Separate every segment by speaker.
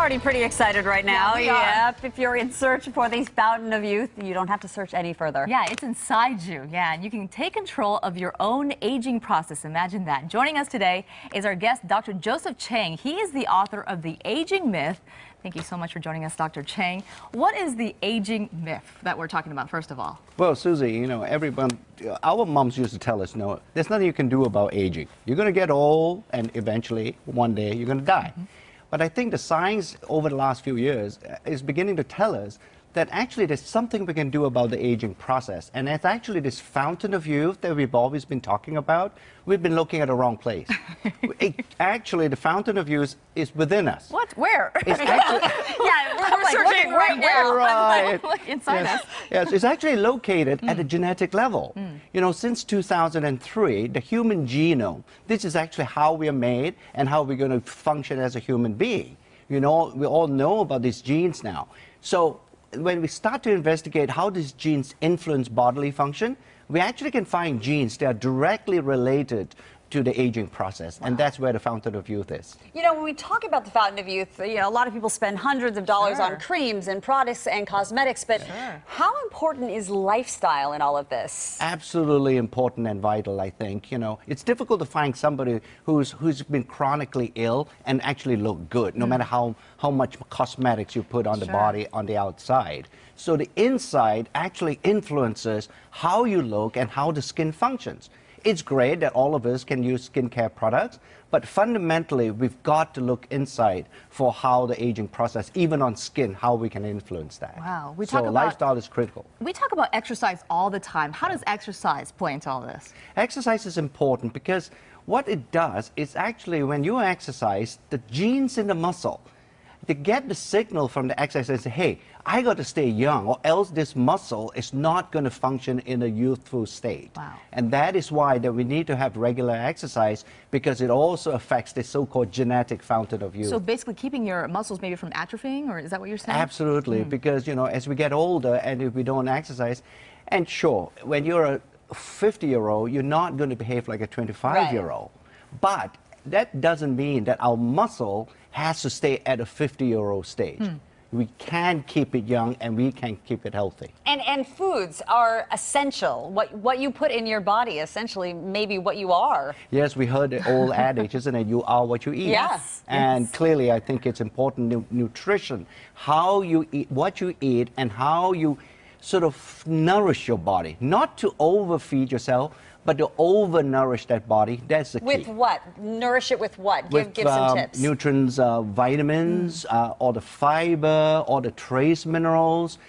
Speaker 1: already pretty excited right now.
Speaker 2: Yeah,
Speaker 1: Yep. If you're in search for the fountain of youth, you don't have to search any further.
Speaker 2: Yeah, it's inside you. Yeah, and you can take control of your own aging process. Imagine that. Joining us today is our guest, Dr. Joseph Chang. He is the author of The Aging Myth. Thank you so much for joining us, Dr. Chang. What is the aging myth that we're talking about, first of all?
Speaker 3: Well, Susie, you know, our moms used to tell us, no, there's nothing you can do about aging. You're going to get old, and eventually, one day, you're going to die. But I think the science over the last few years is beginning to tell us that actually there's something we can do about the aging process. And it's actually this fountain of youth that we've always been talking about. We've been looking at the wrong place. Actually, the fountain of youth is within us.
Speaker 2: What? Where?
Speaker 3: It's actually,
Speaker 2: Yeah, we're searching right now.
Speaker 3: Right.
Speaker 2: Look inside us.
Speaker 3: Yes, it's actually located at a genetic level. You know, since 2003, the human genome, this is actually how we are made and how we're going to function as a human being. You know, we all know about these genes now. So when we start to investigate how these genes influence bodily function, we actually can find genes that are directly related to the aging process, and that's where the fountain of youth is.
Speaker 1: You know, when we talk about the fountain of youth, you know, a lot of people spend hundreds of dollars on creams and products and cosmetics, but how important is lifestyle in all of this?
Speaker 3: Absolutely important and vital, I think. You know, it's difficult to find somebody who's been chronically ill and actually look good, no matter how much cosmetics you put on the body on the outside. So the inside actually influences how you look and how the skin functions. It's great that all of us can use skincare products, but fundamentally, we've got to look inside for how the aging process, even on skin, how we can influence that.
Speaker 2: Wow.
Speaker 3: So lifestyle is critical.
Speaker 2: We talk about exercise all the time. How does exercise play into all this?
Speaker 3: Exercise is important because what it does is actually when you exercise, the genes in the muscle, they get the signal from the exercise and say, hey, I got to stay young or else this muscle is not going to function in a youthful state.
Speaker 2: Wow.
Speaker 3: And that is why that we need to have regular exercise, because it also affects the so-called genetic fountain of youth.
Speaker 2: So basically keeping your muscles maybe from atrophying, or is that what you're saying?
Speaker 3: Absolutely, because, you know, as we get older and if we don't exercise, and sure, when you're a 50-year-old, you're not going to behave like a 25-year-old. But that doesn't mean that our muscle has to stay at a 50-year-old stage. We can keep it young and we can keep it healthy.
Speaker 1: And foods are essential. What you put in your body, essentially, maybe what you are.
Speaker 3: Yes, we heard the old adage, isn't it? You are what you eat.
Speaker 1: Yes.
Speaker 3: And clearly, I think it's important, nutrition, how you eat, what you eat, and how you sort of nourish your body. Not to overfeed yourself, but to over-nourish that body. That's the key.
Speaker 1: With what? Nourish it with what? Give some tips.
Speaker 3: Nutrients, vitamins, or the fiber, or the trace minerals.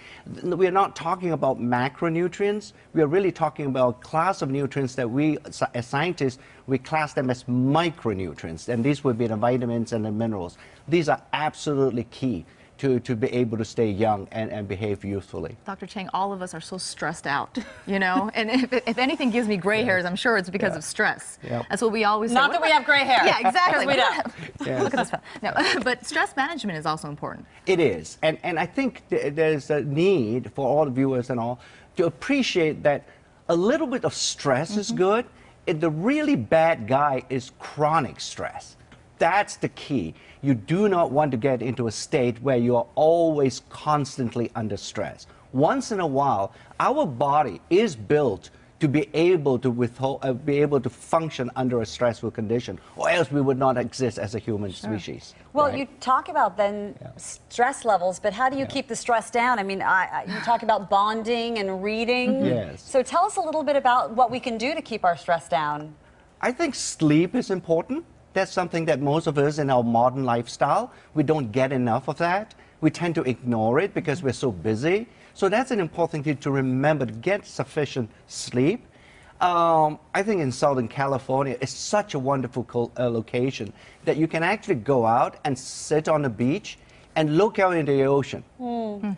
Speaker 3: We're not talking about macronutrients. We are really talking about a class of nutrients that we, as scientists, we class them as micronutrients. And these would be the vitamins and the minerals. These are absolutely key to be able to stay young and behave youthfully.
Speaker 2: Dr. Chang, all of us are so stressed out, you know, and if anything gives me gray hairs, I'm sure it's because of stress. That's what we always say.
Speaker 1: Not that we have gray hair.
Speaker 2: Yeah, exactly.
Speaker 1: We don't.
Speaker 2: Look at this. No, but stress management is also important.
Speaker 3: It is, and I think there's a need for all the viewers and all to appreciate that a little bit of stress is good. The really bad guy is chronic stress. That's the key. You do not want to get into a state where you are always constantly under stress. Once in a while, our body is built to be able to function under a stressful condition, or else we would not exist as a human species.
Speaker 1: Well,
Speaker 3: right?
Speaker 1: you talk about then stress levels, but how do you keep the stress down? I mean, you talk about bonding and reading.
Speaker 3: Yes.
Speaker 1: So tell us a little bit about what we can do to keep our stress down.
Speaker 3: I think sleep is important. That's something that most of us in our modern lifestyle, we don't get enough of that. We tend to ignore it because we're so busy. So that's an important thing to remember, to get sufficient sleep. I think in Southern California, it's such a wonderful location that you can actually go out and sit on the beach and look out into the ocean.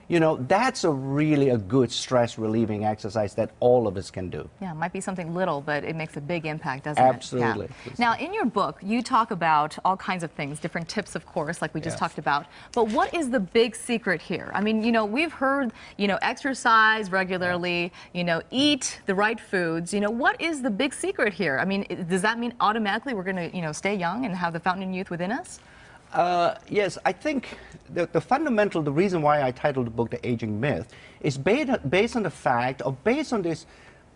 Speaker 3: You know, that's really a good stress relieving exercise that all of us can do.
Speaker 2: Yeah, it might be something little, but it makes a big impact, doesn't
Speaker 3: Absolutely.
Speaker 2: it? Yeah. Now, in your book, you talk about all kinds of things, different tips, of course, like we just talked about. But what is the big secret here? I mean, you know, we've heard, you know, exercise regularly, you know, eat the right foods. You know, what is the big secret here? I mean, does that mean automatically we're going to, you know, stay young and have the fountain of youth within us?
Speaker 3: Yes, I think the reason why I titled the book The Aging Myth is based on the fact, or based on this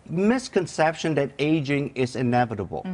Speaker 3: misconception that aging is inevitable.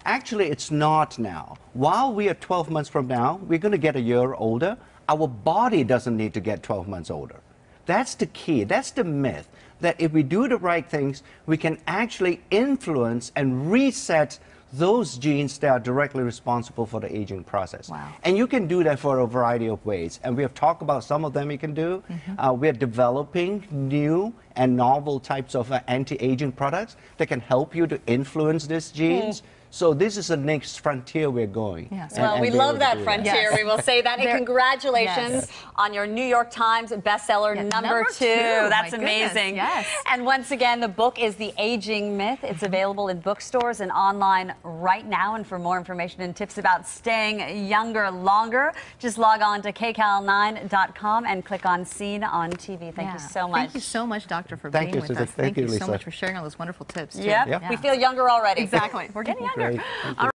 Speaker 3: Actually, it's not now. While we are 12 months from now, we're going to get a year older. Our body doesn't need to get 12 months older. That's the key. That's the myth, that if we do the right things, we can actually influence and reset those genes that are directly responsible for the aging process.
Speaker 2: Wow.
Speaker 3: And you can do that for a variety of ways. And we have talked about some of them you can do. We're developing new and novel types of anti-aging products that can help you to influence these genes. So this is the next frontier we're going.
Speaker 2: Yes.
Speaker 1: Well, we love that frontier.
Speaker 2: Yes.
Speaker 1: We will say that. And congratulations on your New York Times bestseller number 2. That's
Speaker 2: My
Speaker 1: amazing.
Speaker 2: goodness, yes.
Speaker 1: And once again, the book is The Aging Myth. It's available in bookstores and online right now. And for more information and tips about staying younger longer, just log on to kcal9.com and click on Seen on TV. Thank you so much.
Speaker 2: Thank you so much, Doctor, for
Speaker 3: Thank
Speaker 2: being
Speaker 3: you,
Speaker 2: with
Speaker 3: Susan.
Speaker 2: us.
Speaker 3: Thank you,
Speaker 2: so
Speaker 3: Lisa.
Speaker 2: much for sharing all those wonderful tips, too.
Speaker 1: Yep. We feel younger already.
Speaker 2: Exactly. We're getting younger.
Speaker 3: Great. Thank you.